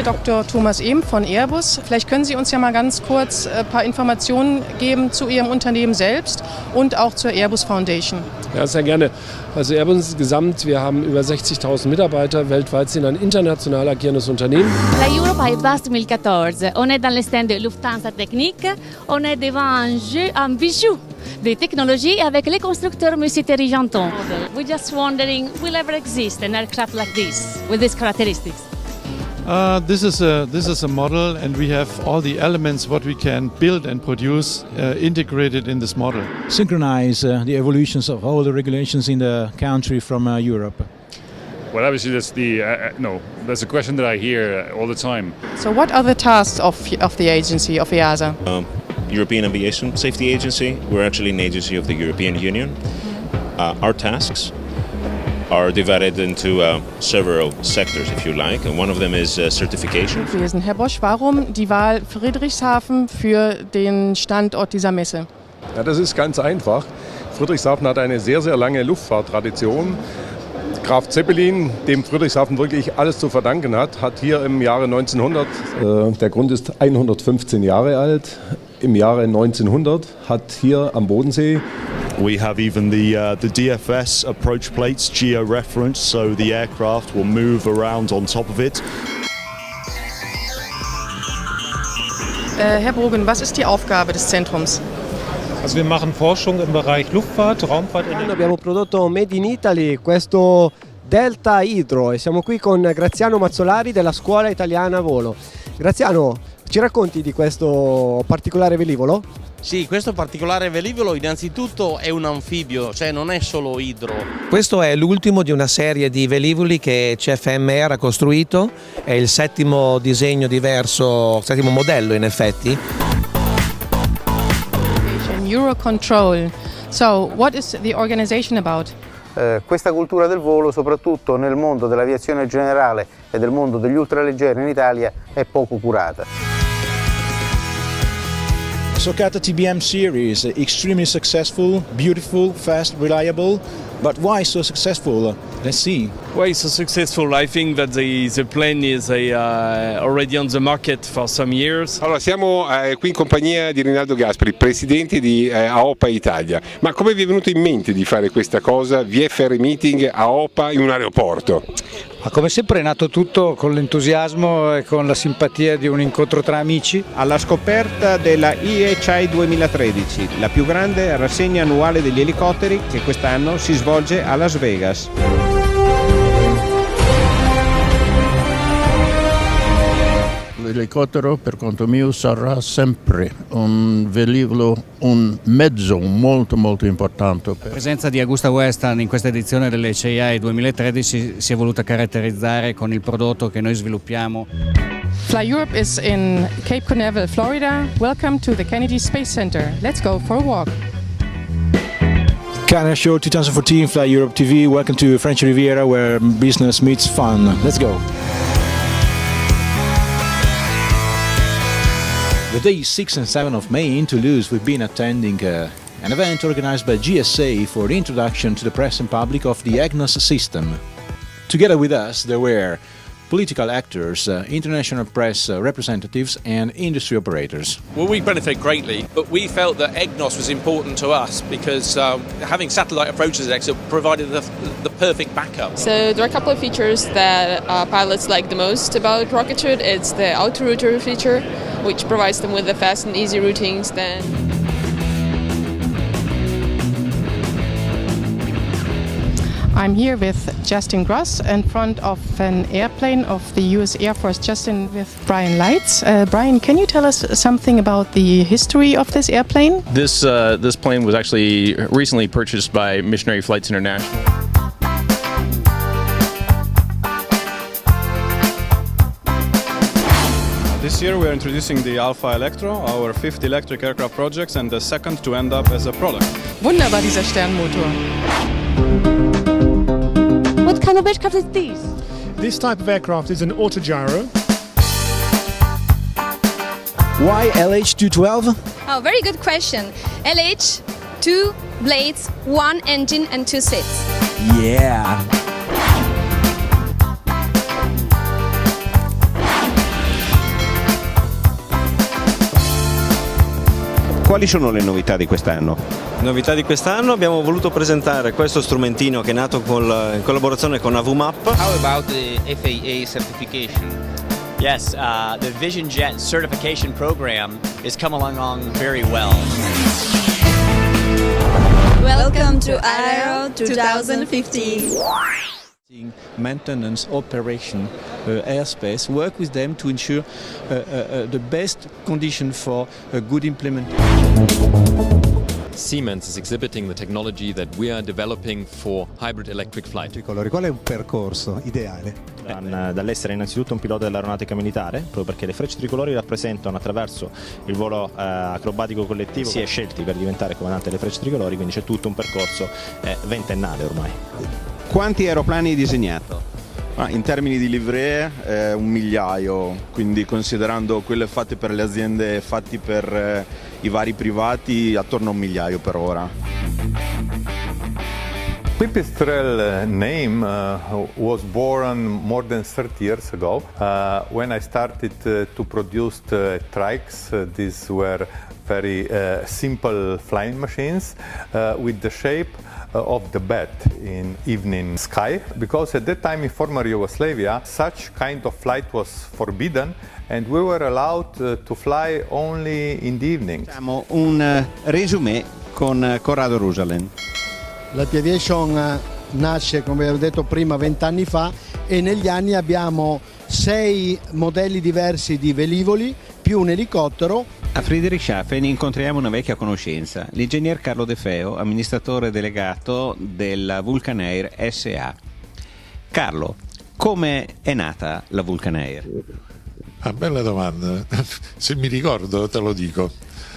der Dr. Thomas Ehm von Airbus. Vielleicht können Sie uns ja mal ganz kurz ein paar Informationen geben zu Ihrem Unternehmen selbst und auch zur Airbus Foundation. Ja, sehr gerne. Also Airbus insgesamt, wir haben über 60.000 Mitarbeiter, weltweit sind ein international agierendes Unternehmen. FlyEurope Airbus 2014, on est dans le stand de Lufthansa Technique, on est devant un bijou de technologie avec les constructeurs Monsieur Thierry Janton. We're just wondering, will ever exist an aircraft like this, with these characteristics? This is a model, and we have all the elements what we can build and produce integrated in this model. Synchronize the evolutions of all the regulations in the country from Europe. Well, obviously that's a question that I hear all the time. So what are the tasks of the agency, of EASA? European Aviation Safety Agency. We're actually an agency of the European Union. Our tasks are divided into several sectors, if you like, and one of them is certification. Herr Bosch, warum die Wahl Friedrichshafen für den Standort dieser Messe? Ja, das ist ganz einfach. Friedrichshafen hat eine sehr, sehr lange Luftfahrttradition. Graf Zeppelin, dem Friedrichshafen wirklich alles zu verdanken hat hier im Jahre 1900, der Grund ist 115 Jahre alt, im Jahre 1900 hat hier am Bodensee. We have even the DFS approach plates geo-referenced, so the aircraft will move around on top of it. Herr Brogen, was ist die Aufgabe des Zentrums? Also wir machen Forschung im Bereich Luftfahrt, Raumfahrt. Abbiamo prodotto Made in Italy questo Delta Hydro e siamo qui con Graziano Mazzolari della Scuola Italiana Volo. Graziano, ci racconti di questo particolare velivolo? Sì, questo particolare velivolo innanzitutto è un anfibio, cioè non è solo idro. Questo è l'ultimo di una serie di velivoli che CFMR ha costruito, è il settimo disegno diverso, settimo modello in effetti. Eurocontrol. So, what is the organization about? Questa cultura del volo, soprattutto nel mondo dell'aviazione generale e del mondo degli ultraleggeri in Italia, è poco curata. Socata TBM series, extremely successful, beautiful, fast, reliable. But why so successful? Let's see. Why so successful? I think that the plane is already on the market for some years. Allora, siamo qui in compagnia di Rinaldo Gasperi, presidente di AOPA Italia. Ma come vi è venuto in mente di fare questa cosa, VFR Meeting AOPA in un aeroporto? Ma come sempre è nato tutto con l'entusiasmo e con la simpatia di un incontro tra amici. Alla scoperta della IECI 2013, la più grande rassegna annuale degli elicotteri che quest'anno si svolge a Las Vegas. L'elicottero per conto mio sarà sempre un velivolo, un mezzo molto molto importante. La presenza di Augusta Western in questa edizione delle CEI 2013 si è voluta caratterizzare con il prodotto che noi sviluppiamo. FlyEurope is in Cape Canaveral, Florida. Welcome to the Kennedy Space Center. Let's go for a walk. Canada Show 2014, FlyEurope TV. Welcome to French Riviera, where business meets fun. Let's go. The days 6 and 7 of May in Toulouse, we've been attending an event organized by GSA for the introduction to the press and public of the EGNOS system. Together with us, there were political actors, international press representatives and industry operators. Well, we benefit greatly, but we felt that EGNOS was important to us because having satellite approaches provided the perfect backup. So there are a couple of features that pilots like the most about Rocketship. It's the auto-router feature, which provides them with the fast and easy routings. I'm here with Justin Gross in front of an airplane of the US Air Force, Justin with Brian Lights. Brian, can you tell us something about the history of this airplane? This plane was actually recently purchased by Missionary Flights International. This year we are introducing the Alpha Electro, our 5th electric aircraft project and the second to end up as a product. Wunderbar, dieser Sternmotor. What kind of aircraft is this? This type of aircraft is an autogyro. Why LH212? Oh, very good question. LH, 2 blades, 1 engine and 2 seats. Yeah. Quali sono le novità di quest'anno? Novità di quest'anno abbiamo voluto presentare questo strumentino che è nato in collaborazione con AVMAP. How about the FAA certification? Yes, the Vision Jet certification program is coming along very well. Welcome to Aero 2015. Maintenance, operation, airspace, work with them to ensure the best condition for a good implementation. Siemens is exhibiting the technology that we are developing for hybrid electric flight. Qual è un percorso ideale? Dall'essere innanzitutto un pilota dell'aeronautica militare, proprio perché le frecce tricolori rappresentano attraverso il volo acrobatico collettivo si è scelti per diventare comandante delle frecce tricolori, quindi c'è tutto un percorso ventennale ormai. Quanti aeroplani hai disegnato? In termini di livree 1.000.000, quindi considerando quelle fatte per le aziende, fatti per i vari privati, attorno a 1.000.000 per ora. Pipistrel name was born more than 30 years ago when I started to produce trikes. These were very simple flying machines with the shape of the bat in evening sky, because at that time in former Yugoslavia such kind of flight was forbidden and we were allowed to fly only in the evening. Facciamo un resumé con Corrado Rusalem. La Aviation nasce, come avevo detto prima, 20 anni fa, e negli anni abbiamo 6 modelli diversi di velivoli più un elicottero. A Friedrichshafen incontriamo una vecchia conoscenza, l'ingegner Carlo De Feo, amministratore delegato della Vulcan Air SA. Carlo, come è nata la Vulcan Air? Bella domanda, se mi ricordo te lo dico.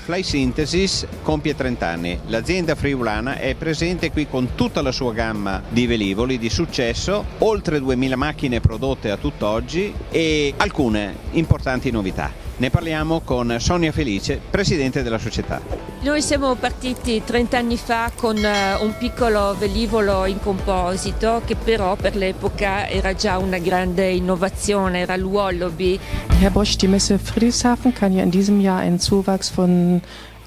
Fly Synthesis compie 30 anni, l'azienda friulana è presente qui con tutta la sua gamma di velivoli di successo, oltre 2000 macchine prodotte a tutt'oggi e alcune importanti novità. Ne parliamo con Sonia Felice, presidente della società. Noi siamo partiti 30 anni fa con un piccolo velivolo in composito che però per l'epoca era già una grande innovazione, era l'Wallaby. Herr Bosch, die Messe Friedrichshafen kann ja in diesem Jahr einen Zuwachs von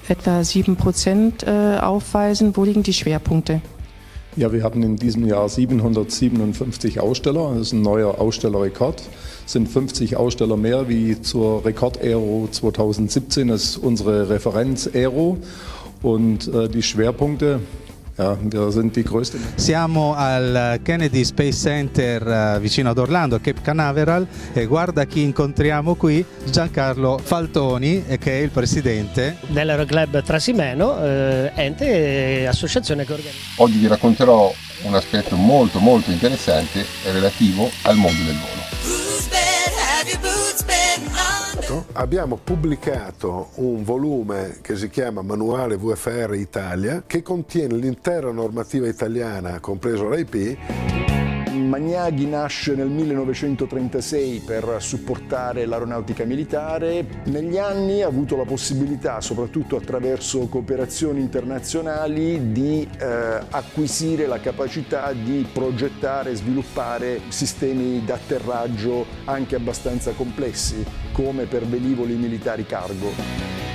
etwa 7% aufweisen. Wo liegen die Schwerpunkte? Ja, wir hatten in diesem Jahr 757 Aussteller, das ist ein neuer Ausstellerrekord. Es sind 50 Aussteller mehr wie zur Rekord-Aero 2017, das ist unsere Referenz-Aero. Und die Schwerpunkte, ja, wir sind die größte. Siamo al Kennedy Space Center vicino ad Orlando, Cape Canaveral, e guarda chi incontriamo qui, Giancarlo Faltoni, che è il presidente dell'Aeroclub Trasimeno, ente e associazione che organizza. Oggi vi racconterò un aspetto molto interessante relativo al mondo del volo. Abbiamo pubblicato un volume che si chiama Manuale VFR Italia, che contiene l'intera normativa italiana, compreso l'IP. Magnaghi nasce nel 1936 per supportare l'aeronautica militare. Negli anni ha avuto la possibilità, soprattutto attraverso cooperazioni internazionali, di acquisire la capacità di progettare e sviluppare sistemi d'atterraggio anche abbastanza complessi, come per velivoli militari cargo.